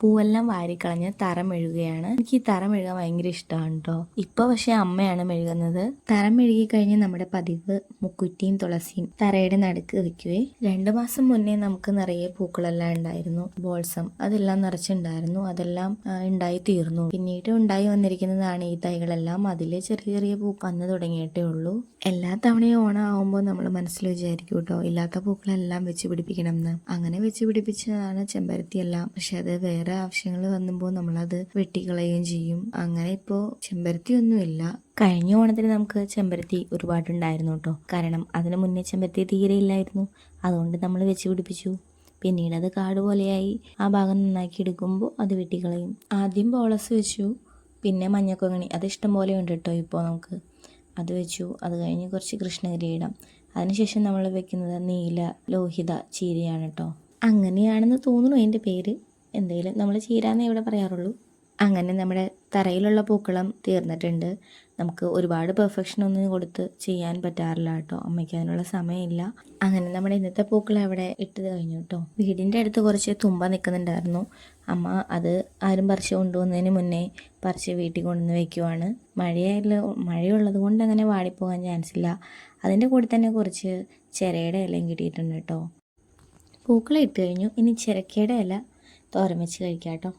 പൂവെല്ലാം വാരിക്കളഞ്ഞ് തറ മെഴുകുകയാണ്. എനിക്ക് ഈ തറ മെഴുകാൻ ഭയങ്കര ഇഷ്ടമാണ് കേട്ടോ. ഇപ്പൊ പക്ഷെ അമ്മയാണ് മെഴുകുന്നത്. തറ മെഴുകി കഴിഞ്ഞ് നമ്മുടെ പതിവ് മുക്കുറ്റിയും തുളസിയും തറയുടെ നടുക്ക് വെക്കുവേ. 2 മാസം മുന്നേ നമുക്ക് നിറയെ പൂക്കളെല്ലാം ഉണ്ടായിരുന്നു. ബോൾസം അതെല്ലാം നിറച്ചുണ്ടായിരുന്നു. അതെല്ലാം ഉണ്ടായി തീർന്നു. പിന്നീട് ഉണ്ടായി വന്നിരിക്കുന്നതാണ് ഈ തൈകളെല്ലാം. അതിലെ ചെറിയ ചെറിയ പൂ വന്നു തുടങ്ങിയിട്ടേ ഉള്ളൂ. എല്ലാ തവണയും ഓണം ആവുമ്പോൾ നമ്മൾ മനസ്സിൽ വിചാരിക്കും കേട്ടോ, ഇല്ലാത്ത പൂക്കളെല്ലാം വെച്ച് പിടിപ്പിക്കണം എന്ന്. അങ്ങനെ വെച്ച് പിടിപ്പിച്ചതാണ് ചെമ്പരത്തിയെല്ലാം. പക്ഷെ അത് വേറെ ആവശ്യങ്ങൾ വന്നുമ്പോൾ നമ്മളത് വെട്ടിക്കളയുകയും ചെയ്യും. അങ്ങനെ ഇപ്പോൾ ചെമ്പരത്തി ഒന്നുമില്ല. കഴിഞ്ഞ ഓണത്തിന് നമുക്ക് ചെമ്പരത്തി ഒരുപാടുണ്ടായിരുന്നു കേട്ടോ. കാരണം അതിന് മുന്നേ ചെമ്പരത്തി തീരെ ഇല്ലായിരുന്നു. അതുകൊണ്ട് നമ്മൾ വെച്ച് പിടിപ്പിച്ചു. പിന്നീട് അത് കാട് പോലെയായി. ആ ഭാഗം നന്നാക്കി എടുക്കുമ്പോൾ അത് വെട്ടിക്കളയും. ആദ്യം ബോളസ് വെച്ചു, പിന്നെ മഞ്ഞക്കൊങ്ങണി. അത് ഇഷ്ടം പോലെ ഉണ്ട് കേട്ടോ ഇപ്പോൾ നമുക്ക്. അത് വെച്ചു. അത് കഴിഞ്ഞ് കുറച്ച് കൃഷ്ണകിരീടം. അതിനുശേഷം നമ്മൾ വെക്കുന്നത് നീല ലോഹിത ചീരയാണ് കേട്ടോ. അങ്ങനെയാണെന്ന് തോന്നുന്നു അതിൻ്റെ പേര്. എന്തെങ്കിലും നമ്മൾ ചീരാന്നേ ഇവിടെ പറയാറുള്ളൂ. അങ്ങനെ നമ്മുടെ തറയിലുള്ള പൂക്കളം തീർന്നിട്ടുണ്ട്. നമുക്ക് ഒരുപാട് പെർഫെക്ഷൻ ഒന്നും കൊടുത്ത് ചെയ്യാൻ പറ്റാറില്ല കേട്ടോ. അമ്മയ്ക്ക് അതിനുള്ള സമയമില്ല. അങ്ങനെ നമ്മുടെ ഇന്നത്തെ പൂക്കളം അവിടെ ഇട്ടത് കഴിഞ്ഞു കേട്ടോ. വീടിൻ്റെ അടുത്ത് കുറച്ച് തുമ്പ നിൽക്കുന്നുണ്ടായിരുന്നു. അമ്മ അത് ആരും പറിച്ച് കൊണ്ടുവന്നതിന് മുന്നേ പറിച്ച് വീട്ടിൽ കൊണ്ടുവന്ന് വെക്കുവാണ്. മഴയുള്ളത് കൊണ്ട് അങ്ങനെ വാടിപ്പോകാൻ ചാൻസ് ഇല്ല. അതിൻ്റെ കൂടെ തന്നെ കുറച്ച് ചിരയുടെ ഇലയും കിട്ടിയിട്ടുണ്ട് കേട്ടോ. പൂക്കളം ഇട്ട് കഴിഞ്ഞു. ഇനി ചിരക്കയുടെ ഇല തോരൻ വെച്ച് കഴിക്കാം കേട്ടോ.